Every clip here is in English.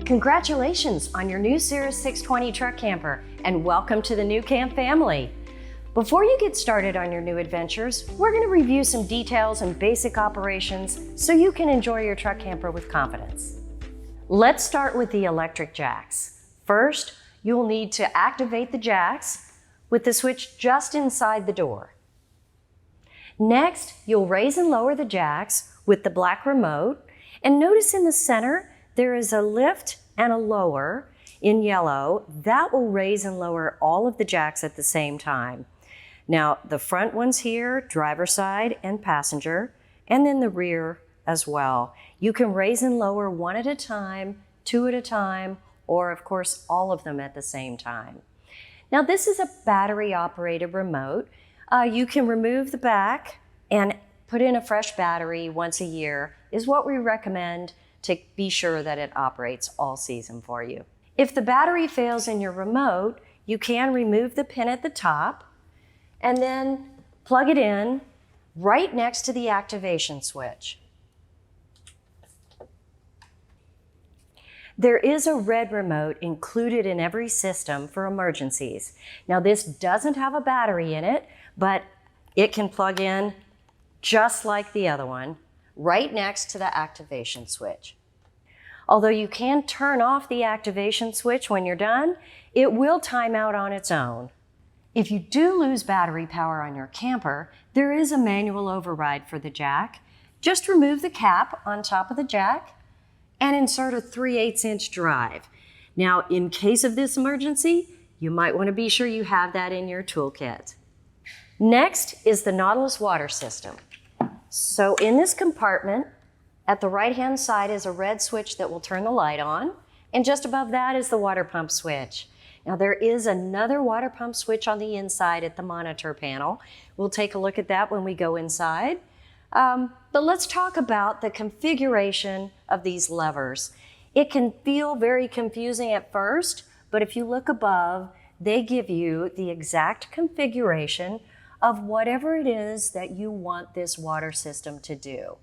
Congratulations on your new Cirrus 620 truck camper, and welcome to the nuCamp family. Before you get started on your new adventures, we're going to review some details and basic operations so you can enjoy your truck camper with confidence. Let's start with the electric jacks. First, you'll need to activate the jacks with the switch just inside the door. Next, you'll raise and lower the jacks with the black remote, and notice in the center there is a lift and a lower in yellow that will raise and lower all of the jacks at the same time. Now, the front ones here, driver side and passenger, and then the rear as well. You can raise and lower one at a time, two at a time, or of course, all of them at the same time. Now, this is a battery-operated remote. You can remove the back and put in a fresh battery once a year is what we recommend to be sure that it operates all season for you. If the battery fails in your remote, you can remove the pin at the top and then plug it in right next to the activation switch. There is a red remote included in every system for emergencies. Now, this doesn't have a battery in it, but it can plug in just like the other one, right next to the activation switch. Although you can turn off the activation switch when you're done, it will time out on its own. If you do lose battery power on your camper, there is a manual override for the jack. Just remove the cap on top of the jack and insert a 3/8" drive. Now, in case of this emergency, you might want to be sure you have that in your toolkit. Next is the Nautilus water system. So in this compartment, at the right-hand side is a red switch that will turn the light on, and just above that is the water pump switch. Now, there is another water pump switch on the inside at the monitor panel. We'll take a look at that when we go inside. But let's talk about the configuration of these levers. It can feel very confusing at first, but if you look above, they give you the exact configuration of whatever it is that you want this water system to do.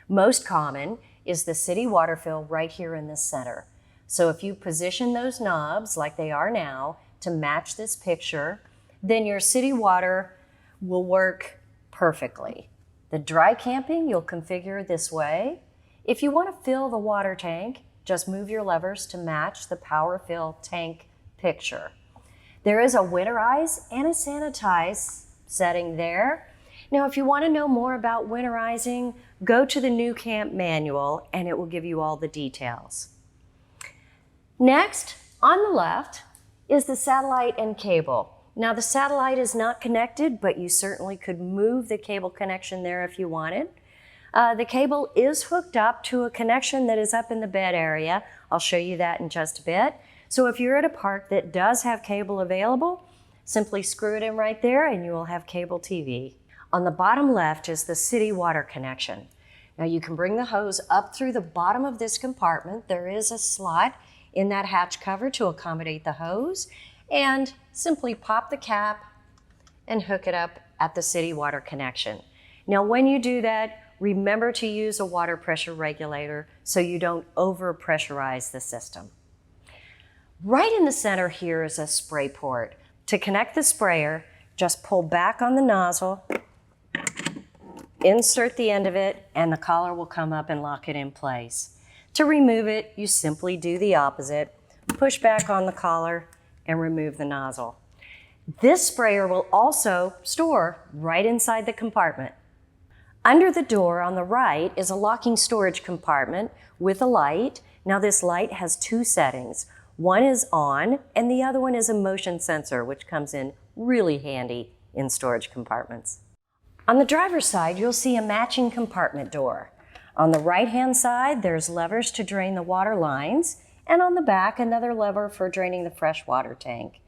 Most common is the city water fill right here in the center. So if you position those knobs like they are now to match this picture, then your city water will work perfectly. The dry camping you'll configure this way. If you want to fill the water tank, just move your levers to match the power fill tank picture. There is a winterize and a sanitize setting there. Now, if you want to know more about winterizing, go to the nuCamp manual and it will give you all the details. Next, on the left, is the satellite and cable. Now, the satellite is not connected, but you certainly could move the cable connection there if you wanted. The cable is hooked up to a connection that is up in the bed area. I'll show you that in just a bit. So if you're at a park that does have cable available, simply screw it in right there and you will have cable TV. On the bottom left is the city water connection. Now, you can bring the hose up through the bottom of this compartment. There is a slot in that hatch cover to accommodate the hose, and simply pop the cap and hook it up at the city water connection. Now, when you do that, remember to use a water pressure regulator so you don't over-pressurize the system. Right in the center here is a spray port. To connect the sprayer, just pull back on the nozzle, insert the end of it, and the collar will come up and lock it in place. To remove it, you simply do the opposite. Push back on the collar and remove the nozzle. This sprayer will also store right inside the compartment. Under the door on the right is a locking storage compartment with a light. Now, this light has two settings. One is on and the other one is a motion sensor, which comes in really handy in storage compartments. On the driver's side, you'll see a matching compartment door. On the right-hand side, there's levers to drain the water lines, and on the back, another lever for draining the fresh water tank.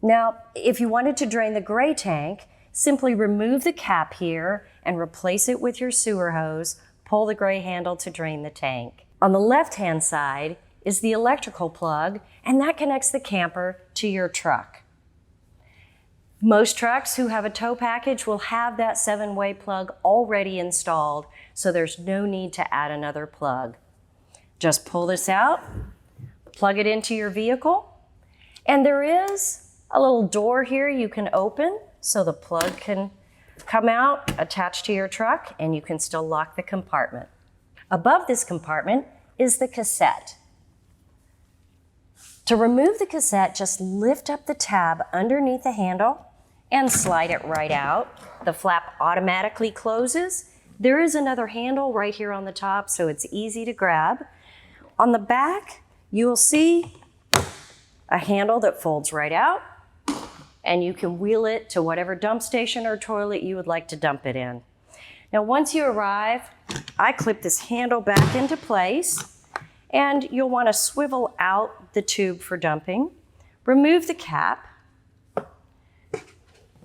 Now, if you wanted to drain the gray tank, simply remove the cap here and replace it with your sewer hose, pull the gray handle to drain the tank. On the left-hand side is the electrical plug, and that connects the camper to your truck. Most trucks who have a tow package will have that 7-way plug already installed, so there's no need to add another plug. Just pull this out, plug it into your vehicle. And there is a little door here you can open so the plug can come out, attach to your truck, and you can still lock the compartment. Above this compartment is the cassette. To remove the cassette, just lift up the tab underneath the handle and slide it right out. The flap automatically closes. There is another handle right here on the top, so it's easy to grab. On the back, you will see a handle that folds right out, and you can wheel it to whatever dump station or toilet you would like to dump it in. Now, once you arrive, I clip this handle back into place, and you'll want to swivel out the tube for dumping. Remove the cap.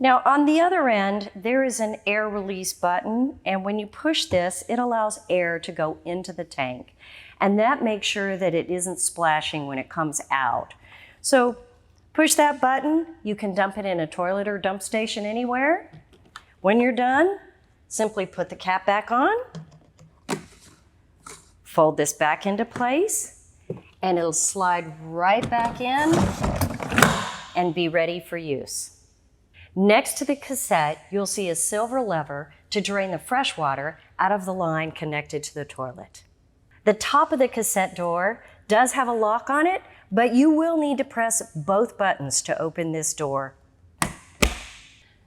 Now, on the other end, there is an air release button, and when you push this, it allows air to go into the tank, and that makes sure that it isn't splashing when it comes out. So push that button. You can dump it in a toilet or dump station anywhere. When you're done, simply put the cap back on, fold this back into place, and it'll slide right back in and be ready for use. Next to the cassette, you'll see a silver lever to drain the fresh water out of the line connected to the toilet. The top of the cassette door does have a lock on it, but you will need to press both buttons to open this door.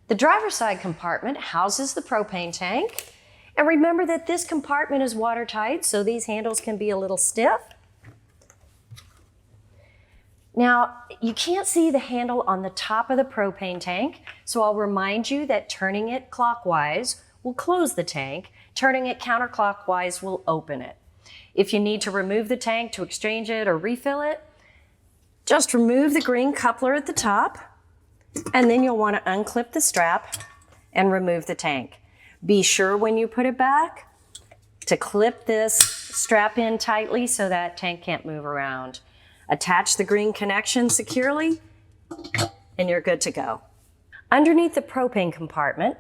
The driver's side compartment houses the propane tank. And remember that this compartment is watertight, so these handles can be a little stiff. Now, you can't see the handle on the top of the propane tank, so I'll remind you that turning it clockwise will close the tank. Turning it counterclockwise will open it. If you need to remove the tank to exchange it or refill it, just remove the green coupler at the top, and then you'll want to unclip the strap and remove the tank. Be sure when you put it back to clip this strap in tightly so that tank can't move around. Attach the green connection securely, and you're good to go. Underneath the propane compartment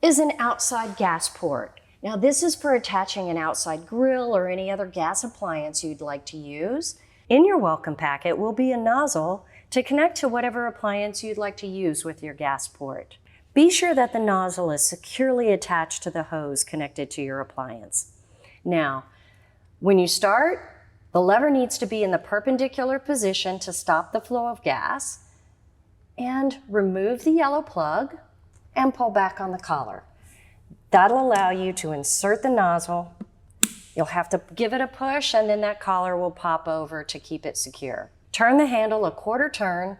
is an outside gas port. Now, this is for attaching an outside grill or any other gas appliance you'd like to use. In your welcome packet will be a nozzle to connect to whatever appliance you'd like to use with your gas port. Be sure that the nozzle is securely attached to the hose connected to your appliance. Now, when you start, the lever needs to be in the perpendicular position to stop the flow of gas, and remove the yellow plug and pull back on the collar. That'll allow you to insert the nozzle. You'll have to give it a push, and then that collar will pop over to keep it secure. Turn the handle a quarter turn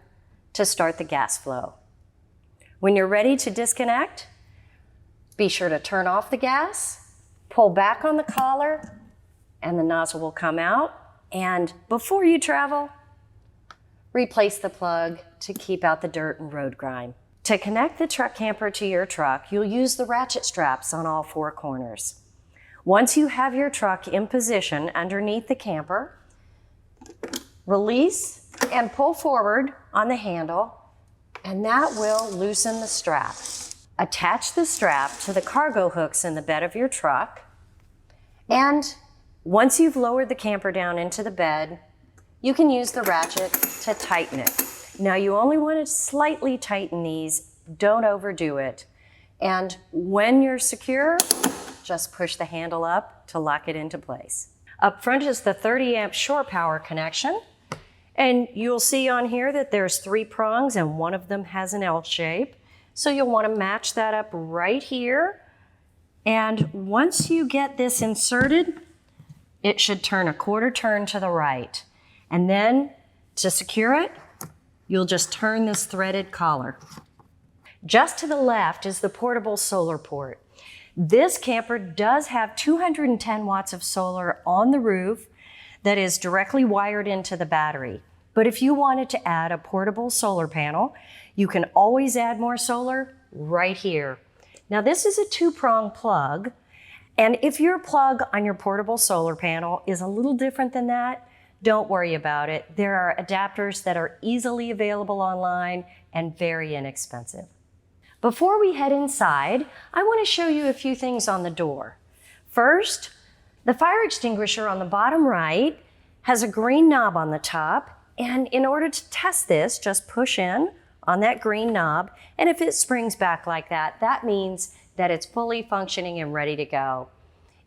to start the gas flow. When you're ready to disconnect, be sure to turn off the gas, pull back on the collar, and the nozzle will come out. And before you travel, replace the plug to keep out the dirt and road grime. To connect the truck camper to your truck, you'll use the ratchet straps on all four corners. Once you have your truck in position underneath the camper, release and pull forward on the handle, and that will loosen the strap. Attach the strap to the cargo hooks in the bed of your truck, and once you've lowered the camper down into the bed, you can use the ratchet to tighten it. Now, you only want to slightly tighten these, don't overdo it. And when you're secure, just push the handle up to lock it into place. Up front is the 30 amp shore power connection. And you'll see on here that there's 3 prongs and one of them has an L shape. So you'll want to match that up right here. And once you get this inserted, it should turn a quarter turn to the right. And then to secure it, you'll just turn this threaded collar. Just to the left is the portable solar port. This camper does have 210 watts of solar on the roof that is directly wired into the battery. But if you wanted to add a portable solar panel, you can always add more solar right here. Now, this is a 2-prong plug, and if your plug on your portable solar panel is a little different than that, don't worry about it. There are adapters that are easily available online and very inexpensive. Before we head inside, I want to show you a few things on the door. First, the fire extinguisher on the bottom right has a green knob on the top, and in order to test this, just push in on that green knob, and if it springs back like that, that means that it's fully functioning and ready to go.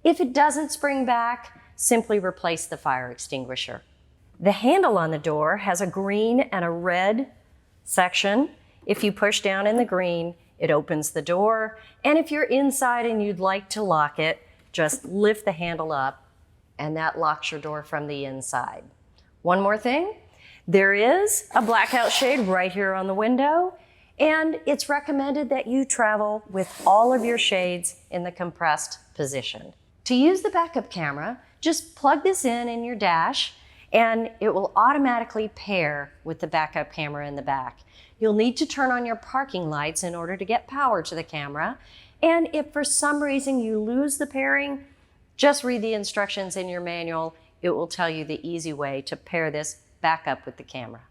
If it doesn't spring back, simply replace the fire extinguisher. The handle on the door has a green and a red section. If you push down in the green, it opens the door, and if you're inside and you'd like to lock it, just lift the handle up, and that locks your door from the inside. One more thing, there is a blackout shade right here on the window, and it's recommended that you travel with all of your shades in the compressed position. To use the backup camera, just plug this in your dash, and it will automatically pair with the backup camera in the back. You'll need to turn on your parking lights in order to get power to the camera, and if for some reason you lose the pairing, just read the instructions in your manual. It will tell you the easy way to pair this back up with the camera.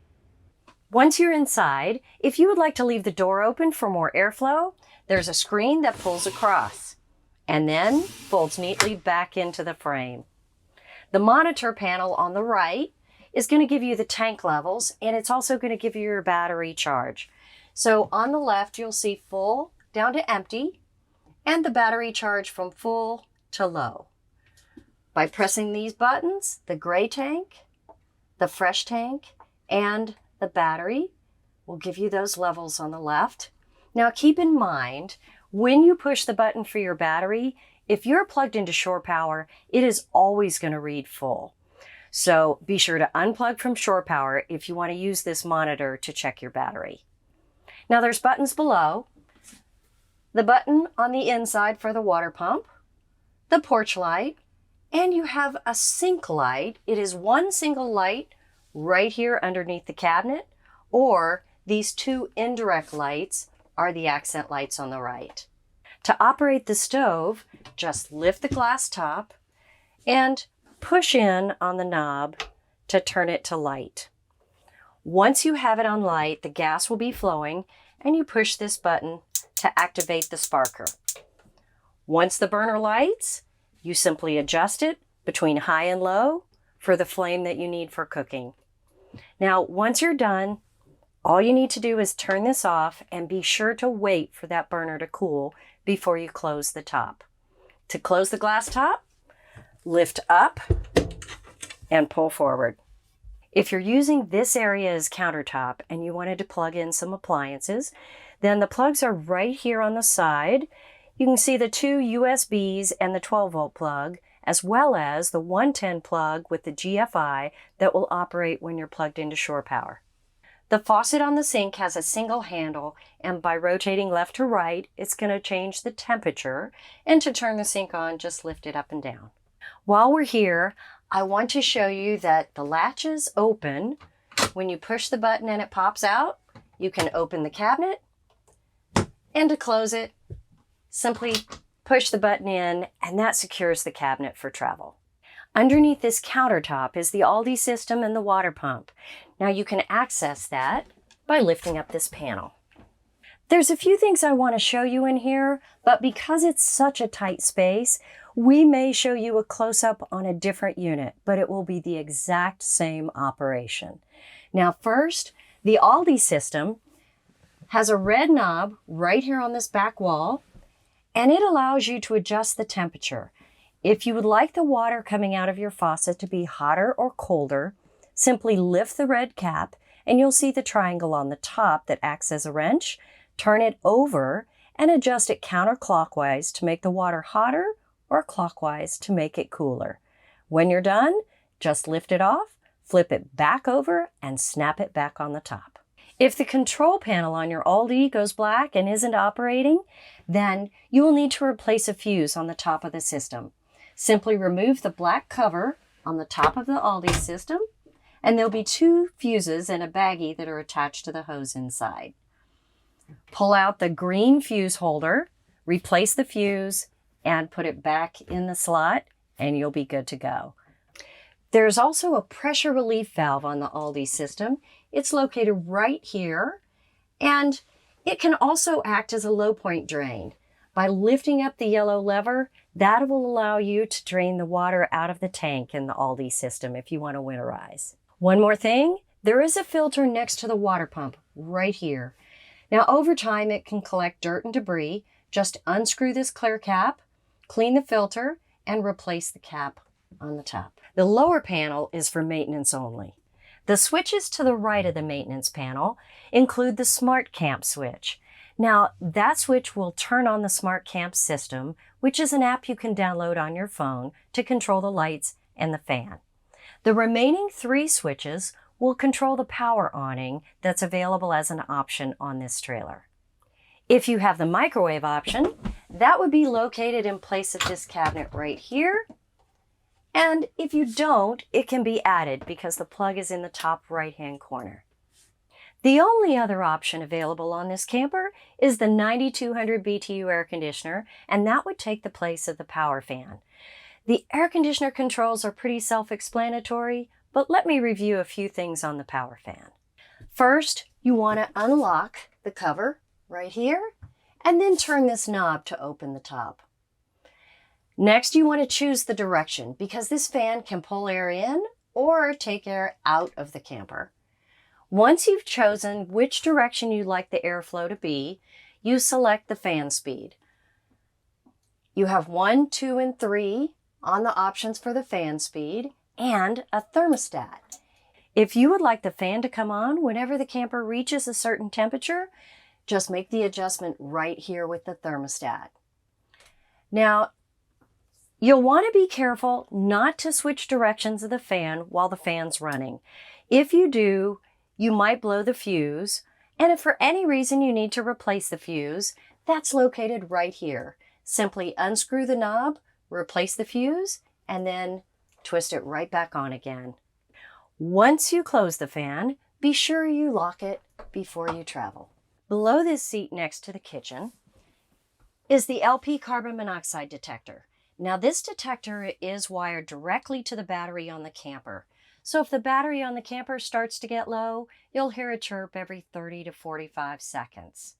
Once you're inside, if you would like to leave the door open for more airflow, there's a screen that pulls across and then folds neatly back into the frame. The monitor panel on the right is going to give you the tank levels, and it's also going to give you your battery charge. So on the left, you'll see full down to empty, and the battery charge from full to low. By pressing these buttons, the gray tank, the fresh tank, and the battery will give you those levels on the left. Now keep in mind, when you push the button for your battery, if you're plugged into shore power, it is always going to read full. So be sure to unplug from shore power if you want to use this monitor to check your battery. Now there's buttons below. The button on the inside for the water pump, the porch light, and you have a sink light. It is one single light right here underneath the cabinet, or these two indirect lights are the accent lights on the right. To operate the stove, just lift the glass top and push in on the knob to turn it to light. Once you have it on light, the gas will be flowing, and you push this button to activate the sparker. Once the burner lights, you simply adjust it between high and low for the flame that you need for cooking. Now, once you're done, all you need to do is turn this off and be sure to wait for that burner to cool before you close the top. To close the glass top, lift up and pull forward. If you're using this area as countertop and you wanted to plug in some appliances, then the plugs are right here on the side. You can see the two USBs and the 12-volt plug, as well as the 110 plug with the GFI that will operate when you're plugged into shore power. The faucet on the sink has a single handle, and by rotating left to right, it's going to change the temperature, and to turn the sink on, just lift it up and down. While we're here, I want to show you that the latches open. When you push the button and it pops out, you can open the cabinet, and to close it, simply push the button in, and that secures the cabinet for travel. Underneath this countertop is the Alde system and the water pump. Now you can access that by lifting up this panel. There's a few things I want to show you in here, but because it's such a tight space, we may show you a close-up on a different unit, but it will be the exact same operation. Now first, the Alde system has a red knob right here on this back wall, and it allows you to adjust the temperature. If you would like the water coming out of your faucet to be hotter or colder, simply lift the red cap and you'll see the triangle on the top that acts as a wrench. Turn it over and adjust it counterclockwise to make the water hotter or clockwise to make it cooler. When you're done, just lift it off, flip it back over, and snap it back on the top. If the control panel on your Alde goes black and isn't operating, then you will need to replace a fuse on the top of the system. Simply remove the black cover on the top of the Alde system, and there'll be two fuses and a baggie that are attached to the hose inside. Pull out the green fuse holder, replace the fuse, and put it back in the slot, and you'll be good to go. There's also a pressure relief valve on the Alde system. It's located right here, and it can also act as a low point drain. By lifting up the yellow lever, that will allow you to drain the water out of the tank in the Alde system if you want to winterize. One more thing, there is a filter next to the water pump right here. Now over time it can collect dirt and debris. Just unscrew this clear cap, clean the filter, and replace the cap on the top. The lower panel is for maintenance only. The switches to the right of the maintenance panel include the SmartCamp switch. Now, that switch will turn on the SmartCamp system, which is an app you can download on your phone to control the lights and the fan. The remaining 3 switches will control the power awning that's available as an option on this trailer. If you have the microwave option, that would be located in place of this cabinet right here. And if you don't, it can be added because the plug is in the top right-hand corner. The only other option available on this camper is the 9200 BTU air conditioner, and that would take the place of the power fan. The air conditioner controls are pretty self-explanatory, but let me review a few things on the power fan. First, you want to unlock the cover right here, and then turn this knob to open the top. Next, you want to choose the direction because this fan can pull air in or take air out of the camper. Once you've chosen which direction you'd like the airflow to be, you select the fan speed. You have 1, 2, and 3 on the options for the fan speed and a thermostat. If you would like the fan to come on whenever the camper reaches a certain temperature, just make the adjustment right here with the thermostat. Now, you'll want to be careful not to switch directions of the fan while the fan's running. If you do, you might blow the fuse, and if for any reason you need to replace the fuse, that's located right here. Simply unscrew the knob, replace the fuse, and then twist it right back on again. Once you close the fan, be sure you lock it before you travel. Below this seat next to the kitchen is the LP carbon monoxide detector. Now this detector is wired directly to the battery on the camper. So if the battery on the camper starts to get low, you'll hear a chirp every 30 to 45 seconds.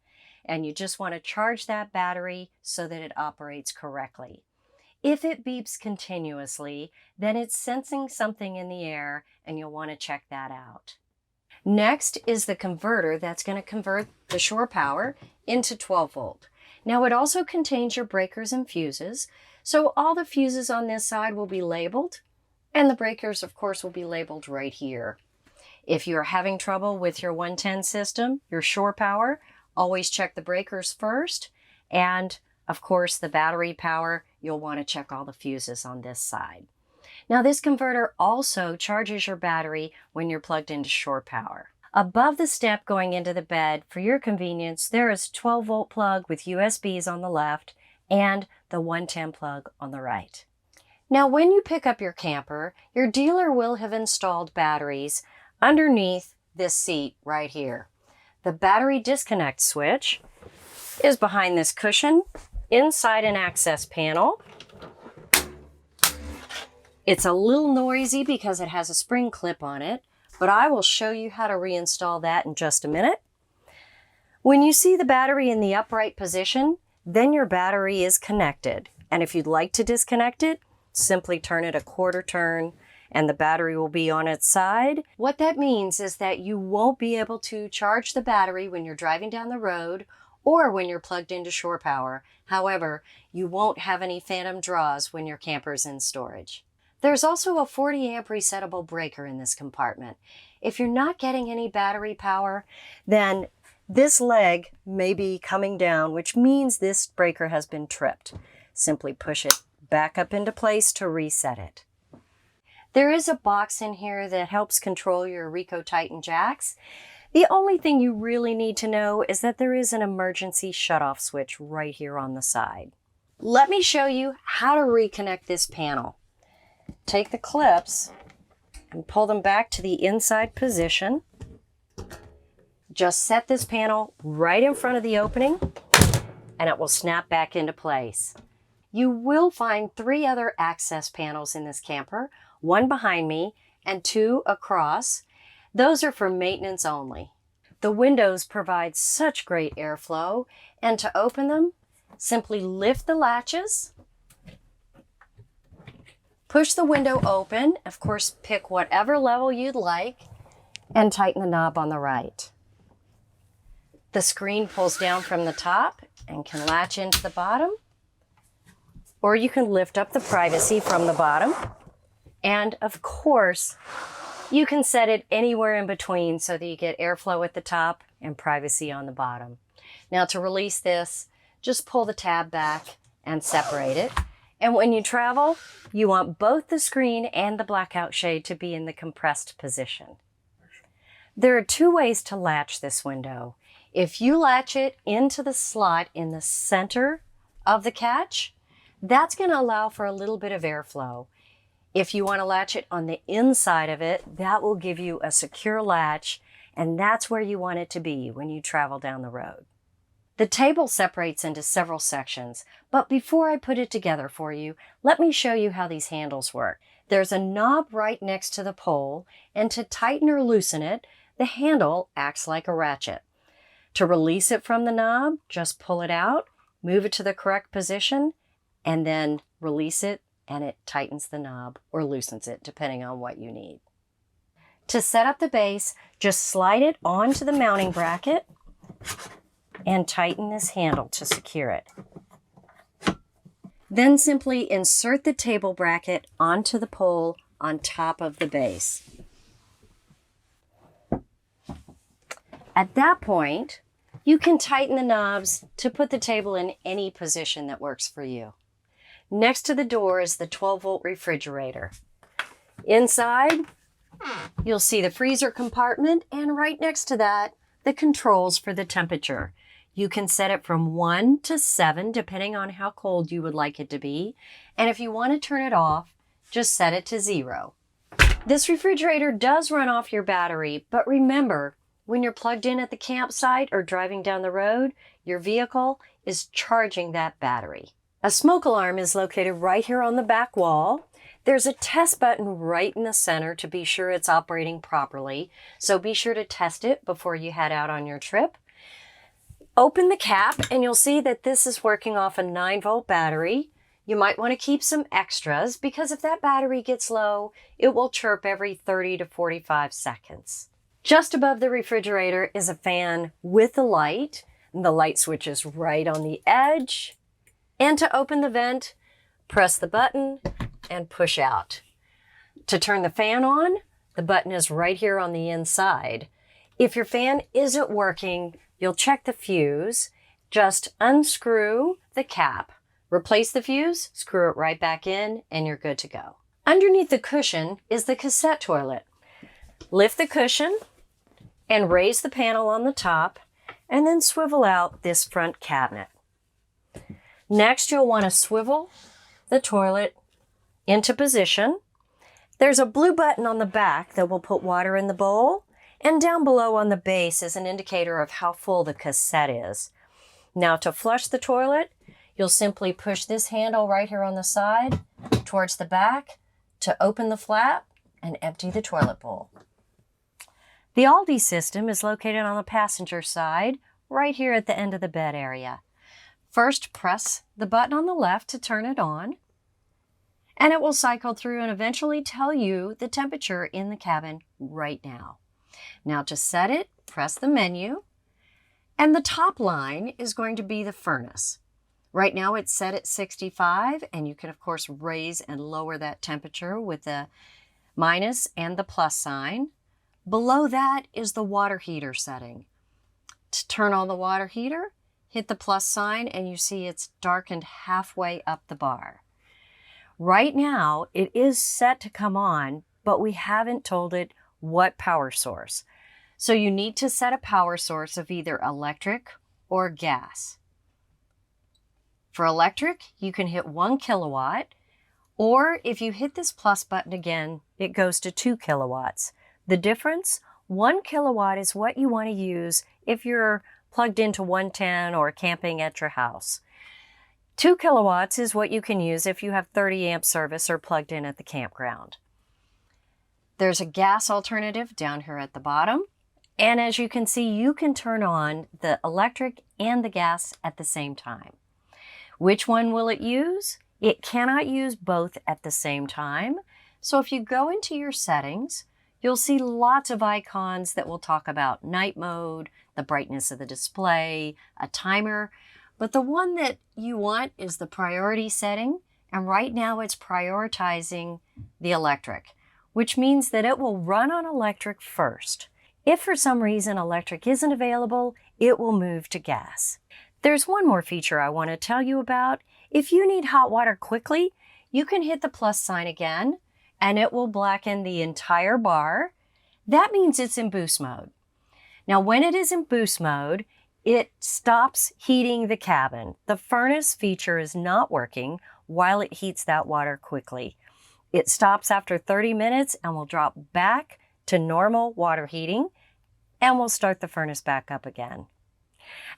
And you just want to charge that battery so that it operates correctly. If it beeps continuously, then it's sensing something in the air and you'll want to check that out. Next is the converter that's going to convert the shore power into 12 volt. Now it also contains your breakers and fuses, so all the fuses on this side will be labeled, and the breakers, of course, will be labeled right here. If you're having trouble with your 110 system, your shore power, always check the breakers first. And, of course, the battery power, you'll want to check all the fuses on this side. Now, this converter also charges your battery when you're plugged into shore power. Above the step going into the bed, for your convenience, there is a 12-volt plug with USBs on the left and the 110 plug on the right. Now, when you pick up your camper, your dealer will have installed batteries underneath this seat right here. The battery disconnect switch is behind this cushion inside an access panel. It's a little noisy because it has a spring clip on it, but I will show you how to reinstall that in just a minute. When you see the battery in the upright position, then your battery is connected. And if you'd like to disconnect it, simply turn it a quarter turn and the battery will be on its side. What that means is that you won't be able to charge the battery when you're driving down the road or when you're plugged into shore power. However, you won't have any phantom draws when your camper's in storage. There's also a 40 amp resettable breaker in this compartment. If you're not getting any battery power, then this leg may be coming down, which means this breaker has been tripped. Simply push it back up into place to reset it. There is a box in here that helps control your Rico Titan jacks. The only thing you really need to know is that there is an emergency shutoff switch right here on the side. Let me show you how to reconnect this panel. Take the clips and pull them back to the inside position. Just set this panel right in front of the opening and it will snap back into place. You will find 3 other access panels in this camper, 1 behind me and 2 across. Those are for maintenance only. The windows provide such great airflow, and to open them, Simply lift the latches, push the window open, of course pick whatever level you'd like, and tighten the knob on the right. The screen pulls down from the top and can latch into the bottom, or you can lift up the privacy from the bottom. And of course, you can set it anywhere in between so that you get airflow at the top and privacy on the bottom. Now to release this, just pull the tab back and separate it. And when you travel, you want both the screen and the blackout shade to be in the compressed position. There are two ways to latch this window. If you latch it into the slot in the center of the catch, that's going to allow for a little bit of airflow. If you want to latch it on the inside of it, that will give you a secure latch, and that's where you want it to be when you travel down the road. The table separates into several sections, but before I put it together for you, let me show you how these handles work. There's a knob right next to the pole, and to tighten or loosen it, the handle acts like a ratchet. To release it from the knob, just pull it out, move it to the correct position, and then release it, and it tightens the knob or loosens it, depending on what you need. To set up the base, just slide it onto the mounting bracket and tighten this handle to secure it. Then simply insert the table bracket onto the pole on top of the base. At that point, you can tighten the knobs to put the table in any position that works for you. Next to the door is the 12-volt refrigerator. Inside, you'll see the freezer compartment, and right next to that, the controls for the temperature. You can set it from 1 to 7, depending on how cold you would like it to be. And if you want to turn it off, just set it to 0. This refrigerator does run off your battery, but remember, when you're plugged in at the campsite or driving down the road, your vehicle is charging that battery. A smoke alarm is located right here on the back wall. There's a test button right in the center to be sure it's operating properly, so be sure to test it before you head out on your trip. Open the cap and you'll see that this is working off a 9-volt battery. You might want to keep some extras because if that battery gets low, it will chirp every 30 to 45 seconds. Just above the refrigerator is a fan with a light. The light switch is right on the edge. And to open the vent, press the button and push out. To turn the fan on, the button is right here on the inside. If your fan isn't working, you'll check the fuse. Just unscrew the cap, replace the fuse, screw it right back in, and you're good to go. Underneath the cushion is the cassette toilet. Lift the cushion and raise the panel on the top, and then swivel out this front cabinet. Next, you'll want to swivel the toilet into position. There's a blue button on the back that will put water in the bowl, and down below on the base is an indicator of how full the cassette is. Now to flush the toilet, you'll simply push this handle right here on the side towards the back to open the flap and empty the toilet bowl. The Alde system is located on the passenger side, right here at the end of the bed area. First, press the button on the left to turn it on, and it will cycle through and eventually tell you the temperature in the cabin right now. Now to set it, press the menu, and the top line is going to be the furnace. Right now it's set at 65, and you can of course raise and lower that temperature with the minus and the plus sign. Below that is the water heater setting. To turn on the water heater, hit the plus sign and you see it's darkened halfway up the bar. Right now, it is set to come on, but we haven't told it what power source. So you need to set a power source of either electric or gas. For electric, you can hit 1 kilowatt, or if you hit this plus button again, it goes to 2 kilowatts. The difference, 1 kilowatt is what you want to use if you're plugged into 110 or camping at your house. 2 kilowatts is what you can use if you have 30 amp service or plugged in at the campground. There's a gas alternative down here at the bottom. And as you can see, you can turn on the electric and the gas at the same time. Which one will it use? It cannot use both at the same time. So if you go into your settings, you'll see lots of icons that will talk about night mode, the brightness of the display, a timer. But the one that you want is the priority setting. And right now it's prioritizing the electric, which means that it will run on electric first. If for some reason electric isn't available, it will move to gas. There's one more feature I want to tell you about. If you need hot water quickly, you can hit the plus sign again, and it will blacken the entire bar. That means it's in boost mode. Now, when it is in boost mode, it stops heating the cabin. The furnace feature is not working while it heats that water quickly. It stops after 30 minutes and will drop back to normal water heating, and we'll start the furnace back up again.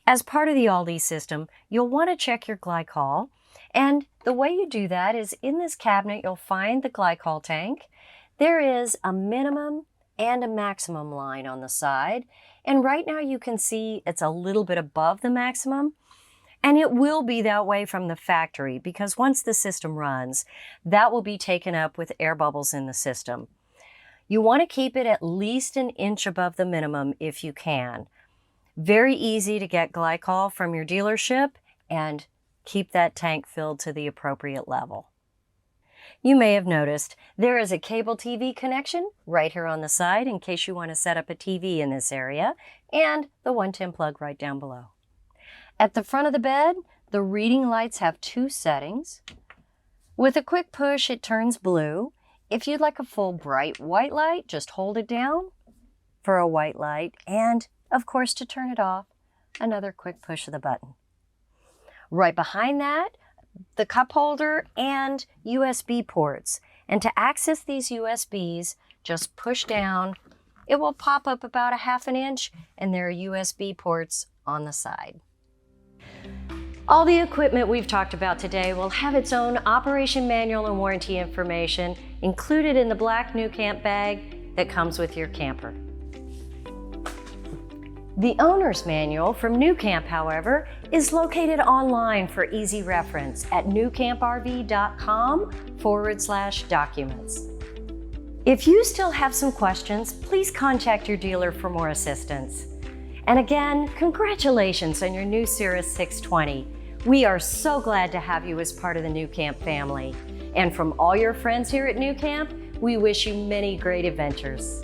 As part of the Alde system, you'll want to check your glycol, and the way you do that is in this cabinet you'll find the glycol tank. There is a minimum and a maximum line on the side, and right now you can see it's a little bit above the maximum, and it will be that way from the factory because once the system runs, that will be taken up with air bubbles in the system. You want to keep it at least an inch above the minimum if you can. Very easy to get glycol from your dealership and keep that tank filled to the appropriate level. You may have noticed there is a cable TV connection right here on the side in case you want to set up a TV in this area, and the 110 plug right down below. At the front of the bed, the reading lights have two settings. With a quick push, it turns blue. If you'd like a full bright white light, just hold it down for a white light, and of course, to turn it off, another quick push of the button. Right behind that, the cup holder and USB ports. And to access these USBs, just push down. It will pop up about a ½ inch, and there are USB ports on the side. All the equipment we've talked about today will have its own operation manual and warranty information included in the black nuCamp bag that comes with your camper. The owner's manual from nuCamp, however, is located online for easy reference at nucamprv.com/documents. If you still have some questions, please contact your dealer for more assistance. And again, congratulations on your new Cirrus 620. We are so glad to have you as part of the nuCamp family. And from all your friends here at nuCamp, we wish you many great adventures.